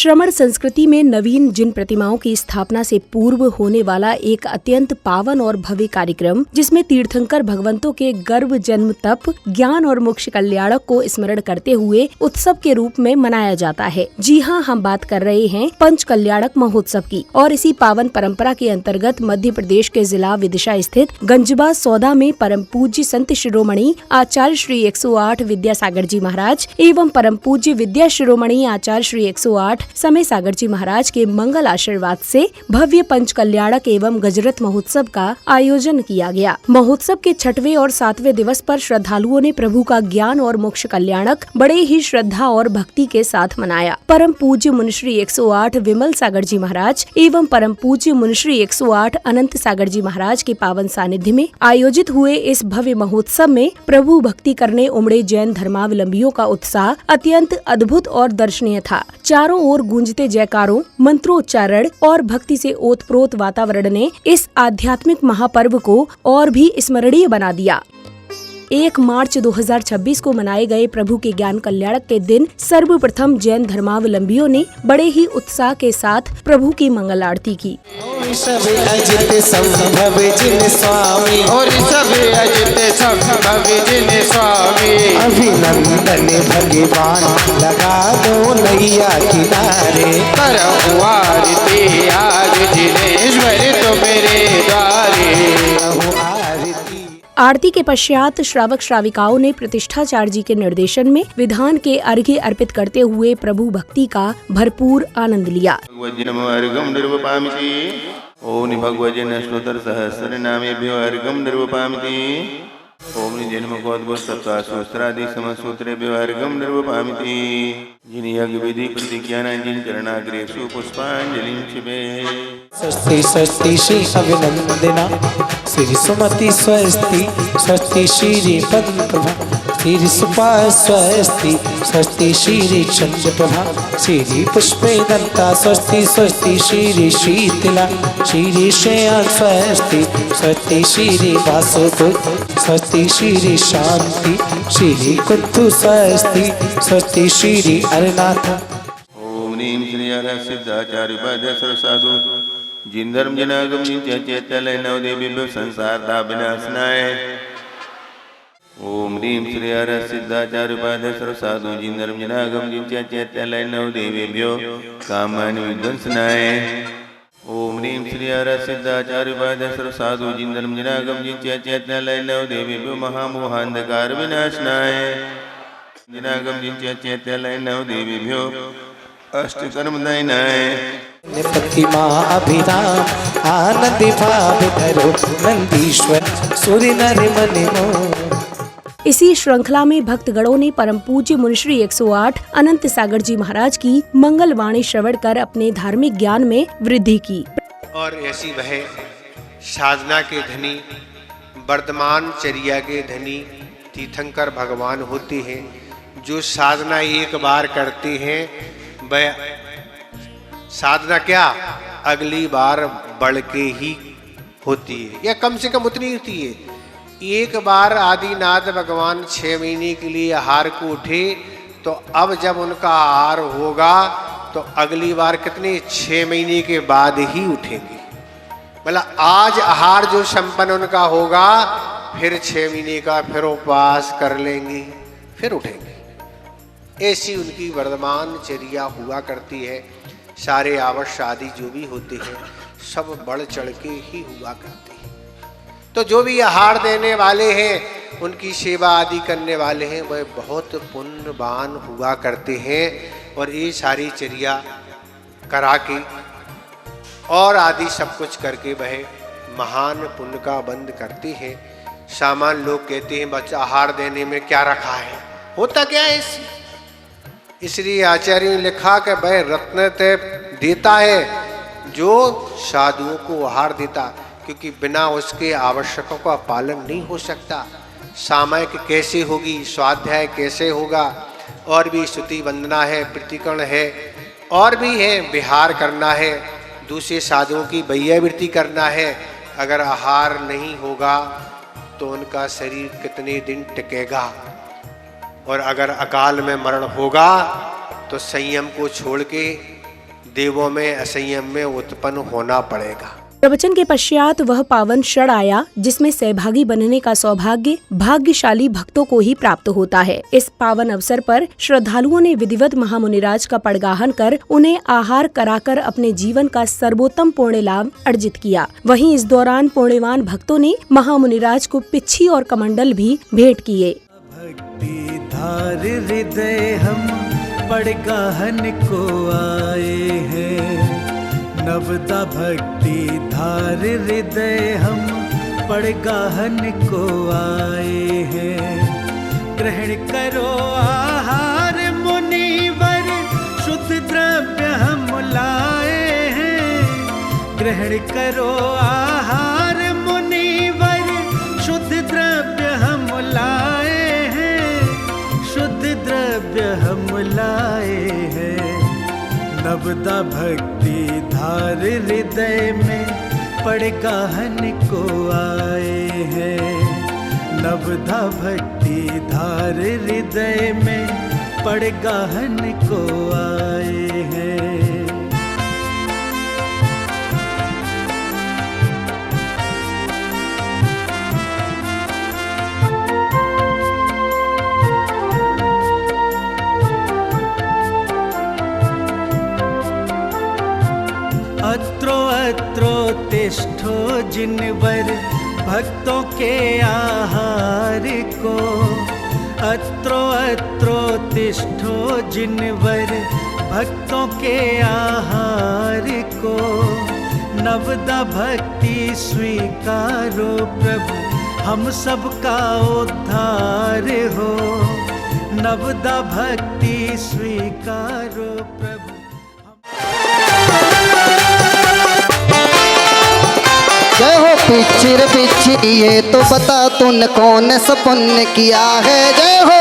श्रमण संस्कृति में नवीन जिन प्रतिमाओं की स्थापना से पूर्व होने वाला एक अत्यंत पावन और भव्य कार्यक्रम, जिसमें तीर्थंकर भगवंतों के गर्भ, जन्म, तप, ज्ञान और मोक्ष कल्याणक को स्मरण करते हुए उत्सव के रूप में मनाया जाता है। जी हाँ, हम बात कर रहे हैं पंच कल्याणक महोत्सव की। और इसी पावन परंपरा के अंतर्गत मध्य प्रदेश के जिला विदिशा स्थित गंजबा सौदा में परम पूज्य संत शिरोमणि आचार्य श्री 108 विद्यासागर जी महाराज एवं परम पूज्य विद्या शिरोमणि आचार्य श्री 108 समय सागर जी महाराज के मंगल आशीर्वाद से भव्य पंच कल्याणक एवं गजरत महोत्सव का आयोजन किया गया। महोत्सव के 6वें और 7वें दिवस पर श्रद्धालुओं ने प्रभु का ज्ञान और मोक्ष कल्याणक बड़े ही श्रद्धा और भक्ति के साथ मनाया। परम पूज्य मुनिश्री 108 विमल सागर जी महाराज एवं परम पूज्य मुनिश्री 108 अनंत सागर जी महाराज के पावन सानिध्य में आयोजित हुए इस भव्य महोत्सव में प्रभु भक्ति करने उमड़े जैन धर्मावलंबियों का उत्साह अत्यंत अद्भुत और दर्शनीय था। चारों ओर गूंजते जयकारों, मंत्रोच्चारण और भक्ति से ओतप्रोत वातावरण ने इस आध्यात्मिक महापर्व को और भी स्मरणीय बना दिया। 1 मार्च 2026 को मनाए गए प्रभु के ज्ञान कल्याणक के दिन सर्वप्रथम जैन धर्मावलंबियों ने बड़े ही उत्साह के साथ प्रभु की मंगल आरती की। अजित संभव जिन स्वामी और सभी अजित संभव जिन स्वामी अभिनंदन भगवान लगा दो नैया किनारे करो आरती आज जिनेश्वर तो मेरे द्वारे। आरती के पश्चात श्रावक श्राविकाओं ने प्रतिष्ठाचार्य जी के निर्देशन में विधान के अर्घ्य अर्पित करते हुए प्रभु भक्ति का भरपूर आनंद लिया। ओम भगवजन श्रोतर सहस्र नामेभ्यो अर्घं निर्वपामिति। ओम जन्मकोद्भव सप्तासूत्रादि समसूत्रेभ्यो अर्घं निर्वपामिति। जिन यज्ञ विधि प्रतिज्ञानां जिन चरणाग्रेषु पुष्पांजलिं शिवे। स्वस्ति स्वस्ति श्री अभिनंदना श्री सुमति स्वस्ति स्वस्ति श्री पद्मप्रभा श्री सुपा स्वस्ति स्वस्ति श्री चंद्रप्रभा श्री पुष्पे दंता स्वस्ति स्वस्ति श्री शीतला श्री श्रेया स्वस्ति स्वस्ति श्री वासुदेव स्वस्ति श्री शांति श्री कुंतु स्वस्ति स्वस्ति श्री अरनाथ। ओम नीम श्री हर सिद्धाचार्य उपाध्याय सरसाधु जिन धर्म जनागम जिन चैत्यलय नवदेवी संसार दा विनाशनाय। ओम ह्रीं श्री हर सिद्धाचार्य उपाध्याय सरसाधु जिन धर्म जनागम जिन चैत्यलय नवदेवेभ्यो कामानि विध्वंसनाय। ओम ह्रीं श्री हर सिद्धाचार्य उपाध्याय सरसाधु जिन धर्म जनागम जिन चैत्यलय नवदेवेभ्यो महामोहांधकार विनाशनाय। जनागम जिन चैत्यलय नवदेवेभ्यो अष्टकर्मदायिनाय। प्रतिमा अभिराम आनंद भाव धरो नंदीश्वर सूर्य नर मन मोह। इसी श्रृंखला में भक्तगणों ने परम पूज्य मुनिश्री 108 अनंत सागर जी महाराज की मंगल वाणी श्रवण कर अपने धार्मिक ज्ञान में वृद्धि की। और ऐसी वह साधना के धनी, वर्तमान चर्या के धनी तीर्थंकर भगवान होते हैं, जो साधना एक बार करते हैं वह साधना क्या अगली बार बढ़ के ही होती है, या कम से कम उतनी होती है। एक बार आदिनाथ भगवान 6 महीने के लिए आहार को उठे, तो अब जब उनका आहार होगा तो अगली बार कितने 6 महीने के बाद ही उठेंगे। मतलब आज आहार जो संपन्न उनका होगा, फिर 6 महीने का फिर उपवास कर लेंगे, फिर उठेंगे। ऐसी उनकी वर्तमान चर्या हुआ करती है। सारे आवश्य आदि जो भी होते हैं सब बढ़ चढ़ के ही हुआ करते हैं। तो जो भी आहार देने वाले हैं, उनकी सेवा आदि करने वाले हैं, वह बहुत पुण्यवान हुआ करते हैं। और ये सारी चर्या करा के और आदि सब कुछ करके वह महान पुण्य का बंद करते हैं। सामान्य लोग कहते हैं बच्चा आहार देने में क्या रखा है, होता क्या है इसलिए आचार्य ने लिखा कि वह रत्न देता है जो साधुओं को आहार देता, क्योंकि बिना उसके आवश्यकों का पालन नहीं हो सकता। सामायिक कैसे होगी, स्वाध्याय कैसे होगा, और भी स्तुति वंदना है, प्रतिकरण है, और भी है विहार करना है, दूसरे साधुओं की वैयावृत्ति करना है। अगर आहार नहीं होगा तो उनका शरीर कितने दिन टिकेगा, और अगर अकाल में मरण होगा तो संयम को छोड़ के देवों में असंयम में उत्पन्न होना पड़ेगा। प्रवचन के पश्चात वह पावन क्षण आया जिसमें सहभागी बनने का सौभाग्य भाग्यशाली भक्तों को ही प्राप्त होता है। इस पावन अवसर पर श्रद्धालुओं ने विधिवत महामुनिराज का पड़गाहन कर उन्हें आहार कराकर अपने जीवन का सर्वोत्तम पुण्य लाभ अर्जित किया। वहीं इस दौरान पुण्यवान भक्तों ने महामुनिराज को पिच्छी और कमंडल भी भेंट किए। भक्ति धार हृदय हम पड़गाहन को आए हैं, नवदा भक्ति धार हृदय हम पड़गाहन को आए हैं। ग्रहण करो आहार मुनिवर, शुद्ध द्रव्य हम लाए हैं। ग्रहण करो आहार मुनिवर, शुद्ध द्रव्य हम लाए हैं। शुद्ध द्रव्य हम लाए हैं। नवदा भक्ति धार हृदय में पड़गाहन को आए हैं। नवदा भक्ति धार हृदय में पड़गाहन को आए हैं। अत्रो तिष्ठो जिनवर भक्तों के आहार को। अत्रो तिष्ठो जिनवर भक्तों के आहार को। नवदा भक्ति स्वीकारो प्रभु, हम सबका उद्धार हो। नवदा भक्ति स्वीकारो प्रभु। जय हो पिछिर पिछी, ये तो बता तूने कौन सा पुण्य किया है। जय हो।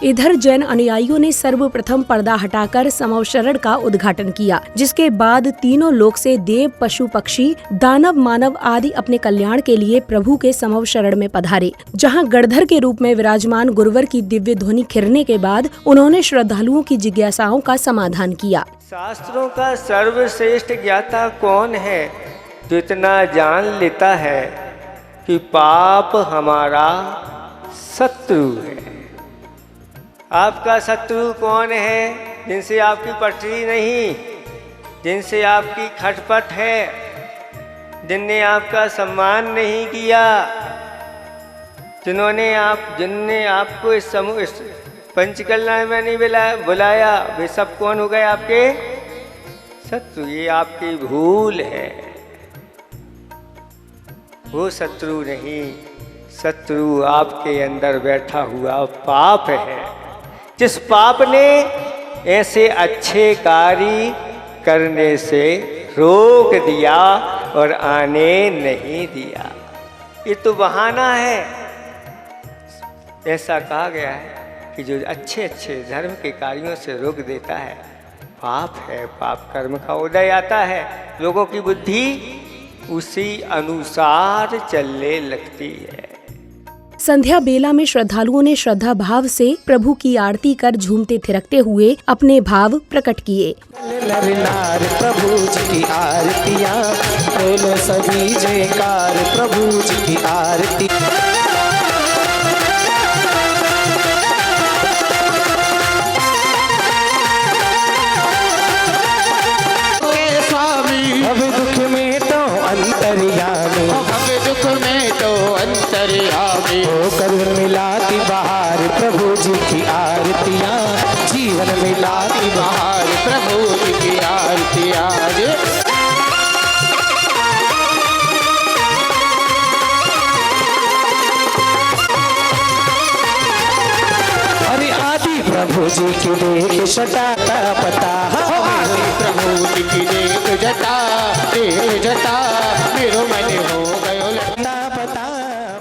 इधर जैन अनुयायियों ने सर्वप्रथम पर्दा हटाकर समव शरण का उद्घाटन किया, जिसके बाद तीनों लोक से देव, पशु, पक्षी, दानव, मानव आदि अपने कल्याण के लिए प्रभु के समव शरण में पधारे। जहां गणधर के रूप में विराजमान गुरुवर की दिव्य ध्वनि खिरने के बाद उन्होंने श्रद्धालुओं की जिज्ञासाओं का समाधान किया। शास्त्रों का सर्वश्रेष्ठ ज्ञाता कौन है जो इतना जान लेता है कि पाप हमारा शत्रु है। आपका शत्रु कौन है? जिनसे आपकी पटरी नहीं, जिनसे आपकी खटपट है, जिनने आपका सम्मान नहीं किया, जिनने आपको इस समूह इस पंचकल्याण में नहीं बुलाया, वे सब कौन हो गए? आपके शत्रु। ये आपकी भूल है। वो शत्रु नहीं, शत्रु आपके अंदर बैठा हुआ पाप है, जिस पाप ने ऐसे अच्छे कार्य करने से रोक दिया और आने नहीं दिया। ये तो बहाना है। ऐसा कहा गया है कि जो अच्छे अच्छे धर्म के कार्यों से रोक देता है पाप है। पाप कर्म का उदय आता है, लोगों की बुद्धि उसी अनुसार चलने लगती है। संध्या बेला में श्रद्धालुओं ने श्रद्धा भाव से प्रभु की आरती कर झूमते थिरकते हुए अपने भाव प्रकट किए। नर नार प्रभु जी की आरतियाँ, बोलो सभी जयकार प्रभु जी की आरती। भव दुख में तो अंतर्यामी, भव दुख में तो अंतर्यामी, होकर मिलाती बहार प्रभु जी की आरतियाँ, जीवन मिलाती बहार प्रभु जी की आरतियाँ। अरे आदि प्रभु जी की देख शटाता पता, आदि प्रभु जी की देख जटा, देख जटा, मेरो मन हो गयो लटा पता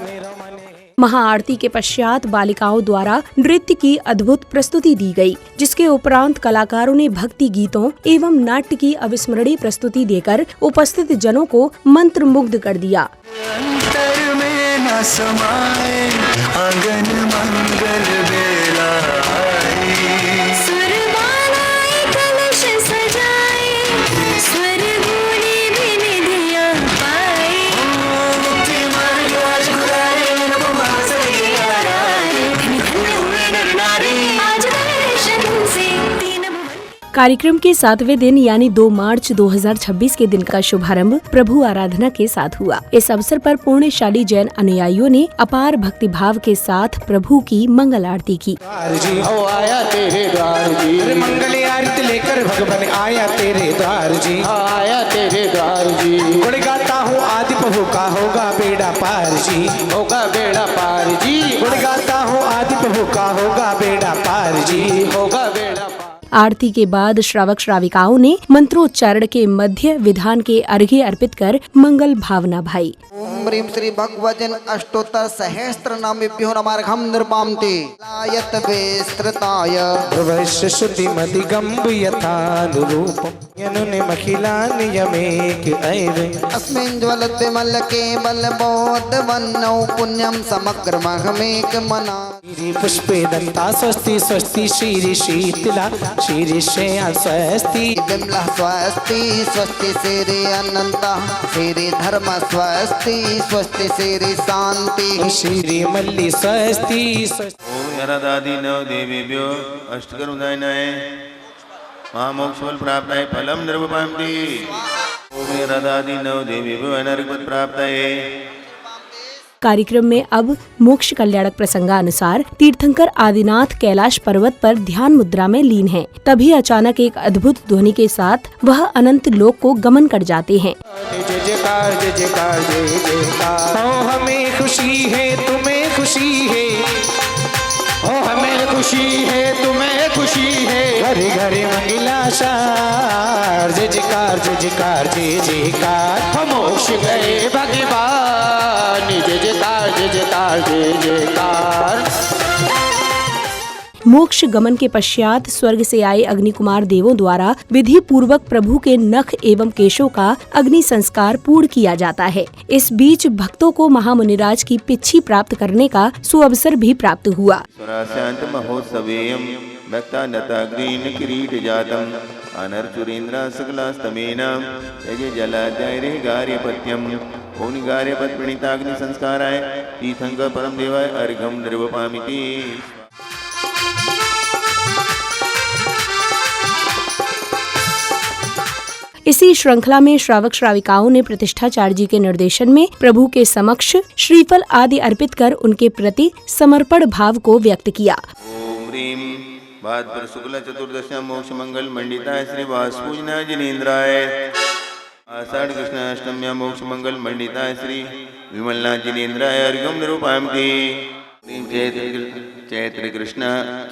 मेरो मने। महाआरती के पश्चात बालिकाओं द्वारा नृत्य की अद्भुत प्रस्तुति दी गई, जिसके उपरांत कलाकारों ने भक्ति गीतों एवं नाट्य की अविस्मरणीय प्रस्तुति देकर उपस्थित जनों को मंत्रमुग्ध कर दिया। अंतर में न समाए आंगन मंगल बेला आई, सुरबालाए कलश सजाए कार्यक्रम के 7वें दिन यानी 2 मार्च 2026 के दिन का शुभारंभ प्रभु आराधना के साथ हुआ। इस अवसर पर पुण्यशाली जैन अनुयायियों ने अपार भक्ति भाव के साथ प्रभु की मंगल आरती की। जी ओ आया तेरे द्वार जी, अरे मंगल आरती लेकर भगवान आया तेरे द्वार जी, आया तेरे द्वार जी। गुण गाता हूँ आदि प्रभु का होगा बेड़ा पार जी, होगा बेड़ा पार जी। गुण गाता हूँ आदि प्रभु का होगा बेड़ा पार जी, होगा बेड़ा पार। आरती के बाद श्रावक श्राविकाओं ने मंत्रोच्चारण के मध्य विधान के अर्घ्य अर्पित कर मंगल भावना भाई। ओम ह्रीं श्री भगवजन अष्टोत्तर सहस्त्र नामेभ्यो नमार्घं निर्मान्ते लायत विस्तृताय प्रवश्य शुद्धि मदिगम्ब यथानुरूपम् यनुने मखिलान यमेक ऐरे अस्मिन् ज्वलते मल्लके बलबोध वन्नौ पुण्यं समग्रमहमेक मना पुष्पे दत्ता स्वस्ति स्वस्ति श्री शीतला श्री श्रेया स्वस्ति विमला स्वस्ति स्वस्ति श्री अनंता श्री धर्म स्वस्ति स्वस्ति श्री शांति श्री मल्ली स्वस्ति ओम यरादादि नव देवीभ्यो अष्टकरुणाय महामोक्षफल प्राप्ताय फलम निर्वपान्ति। ओम यरादादि नव देवीभ्यो अनर्गपद प्राप्ताय। कार्यक्रम में अब मोक्ष कल्याणक प्रसंगानुसार तीर्थंकर आदिनाथ कैलाश पर्वत पर ध्यान मुद्रा में लीन हैं। तभी अचानक एक अद्भुत ध्वनि के साथ वह अनंत लोक को गमन कर जाते हैं। जय जयकार जय जयकार जय जयकार। ओ हमें खुशी है तुम्हें खुशी है, ओ हमें खुशी है तुम्हें खुशी है, घरे घरे मंगलाचार जय जयकार जय जयकार जय जयकार। हम मोक्ष गए भगवान जय जयकार जय जयकार जय जयकार। मोक्ष गमन के पश्चात स्वर्ग से आए अग्नि कुमार देवों द्वारा विधि पूर्वक प्रभु के नख एवं केशों का अग्नि संस्कार पूर्ण किया जाता है। इस बीच भक्तों को महामुनिराज की पिच्छी प्राप्त करने का सुअवसर भी प्राप्त हुआ। स्वरास्यांत महोत्सवेयं भक्ता नताग्रीन किरीट जातम अनर्चुरेन्द्र सकलास्तमेन यजे जलाध्याय गार्यपत्यम। ओनि गार्यपत प्रणीताग्नि संस्काराय तीर्थंकर परम देवाय अर्घम निर्वपामिति। इसी श्रृंखला में श्रावक श्राविकाओं ने प्रतिष्ठाचार्य जी के निर्देशन में प्रभु के समक्ष श्रीफल आदि अर्पित कर उनके प्रति समर्पण भाव को व्यक्त किया। ओम ह्रीं भाद्र शुक्ल चतुर्दश्यां मोक्ष मंगल मंडिताय श्री वासुपूजना जिनेन्द्राय। आषाढ़ कृष्ण अष्टम्यां मोक्ष मंगल मंडिताय श्री विमलनाथ जिनेन्द्राय अर्घ्यं निरूपयामि। चैत्र कृष्ण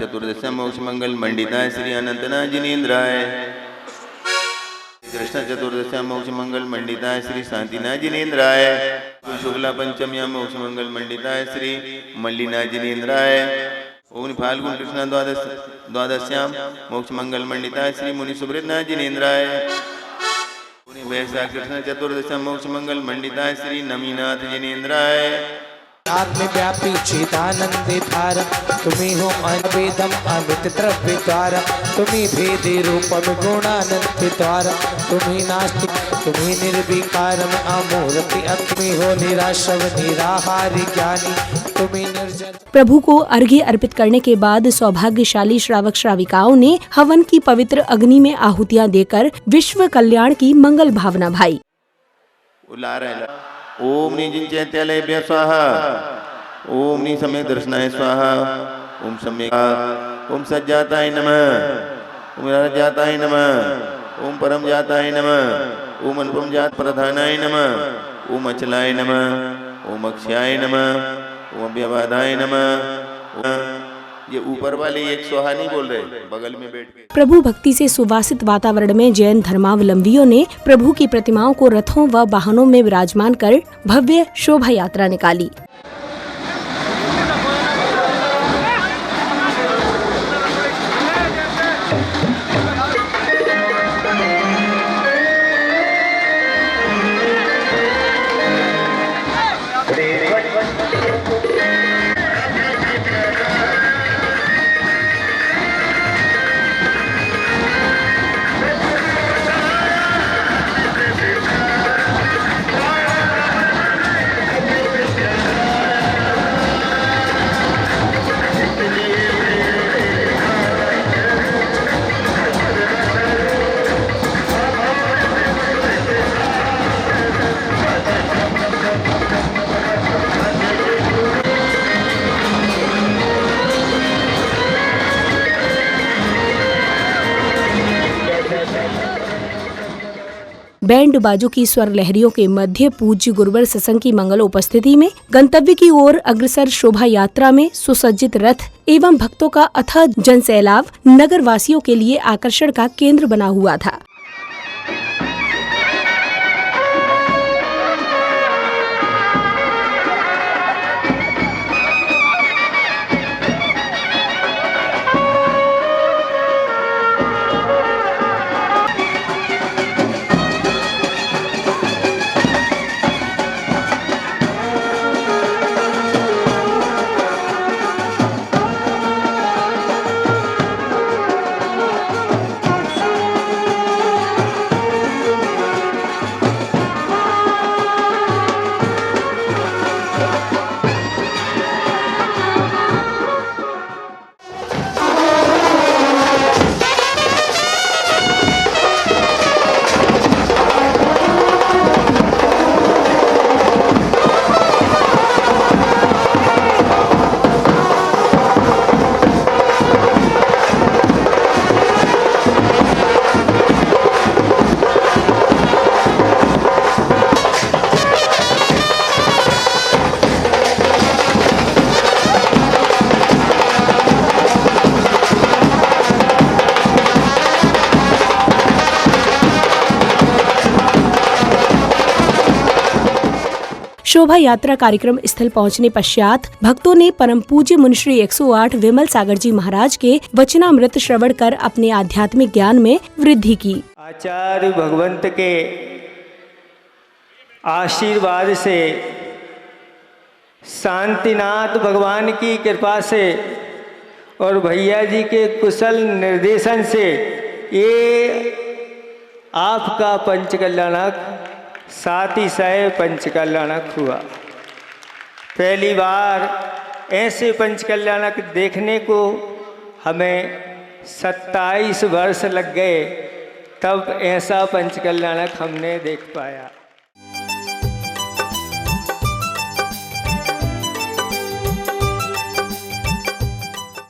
चतुर्दश्यां मोक्ष मंगल मंडिताय श्री अनंतनाथ जिनेन्द्राय। कृष्ण चतुर्दश्यां मोक्ष मंगल मंडिताय श्री शांतिनाथ जिनेन्द्राय। शुक्ला पंचम्यां मोक्ष मंगल मंडिताय श्री मल्लिनाथ जिनेन्द्राय। ओम फाल्गुन कृष्ण द्वादश्यां मोक्ष मंगल मंडिताय श्री मुनि सुब्रतनाथ जिनेन्द्राय। वैशाख कृष्ण चतुर्दश्यां मोक्ष मंगल मंडिताय श्री नमीनाथ जिनेन्द्राय। आत्म व्यापी चिदानंदे धार तुम्ही हो अनवेदम अमित द्रव्य द्वारा, तुम्ही भेदे रूपम गुणानंद द्वारा, तुम्ही नास्तिक तुम्ही निर्विकारम अमूर्ति अग्नि हो निराशव निराहारी ज्ञानी तुम्ही निर्जन। प्रभु को अर्घ्य अर्पित करने के बाद सौभाग्यशाली श्रावक श्राविकाओं ने हवन की पवित्र अग्नि में आहुतियां देकर विश्व कल्याण की मंगल भावना भाई। ओम निजिंचैत्यालयभ्यः स्वाहा। ओम नि सम्यक् दर्शनाय स्वाहा। ओम सम्यक् ओम सज्जाताय नमः। ओम राजाताय नमः। ओम परम जाताय नमः। ओम अनुपम जात प्रधानाय नमः। ओम अचलाय नमः। ओम अक्षयाय नमः। ओम अव्यवादाय नमः। ये ऊपर वाले एक स्वाहा नहीं बोल रहे, बगल में बैठ के। प्रभु भक्ति से सुवासित वातावरण में जैन धर्मावलंबियों ने प्रभु की प्रतिमाओं को रथों व वाहनों में विराजमान कर भव्य शोभा यात्रा निकाली। बैंड बाजों की स्वर लहरियों के मध्य पूज्य गुरुवर सत्संग की मंगल उपस्थिति में गंतव्य की ओर अग्रसर शोभा यात्रा में सुसज्जित रथ एवं भक्तों का अथाह जनसैलाब नगर वासियों के लिए आकर्षण का केंद्र बना हुआ था। शोभा यात्रा कार्यक्रम स्थल पहुंचने पश्चात भक्तों ने परम पूज्य मुनिश्री 108 विमल सागर जी महाराज के वचनामृत श्रवण कर अपने आध्यात्मिक ज्ञान में वृद्धि की। आचार्य भगवंत के आशीर्वाद से, शांतिनाथ भगवान की कृपा से और भैया जी के कुशल निर्देशन से ये आपका पंचकल्याणक सातिशय पंचकल्याणक हुआ। पहली बार ऐसे पंचकल्याणक देखने को हमें 27 वर्ष लग गए, तब ऐसा पंचकल्याणक हमने देख पाया।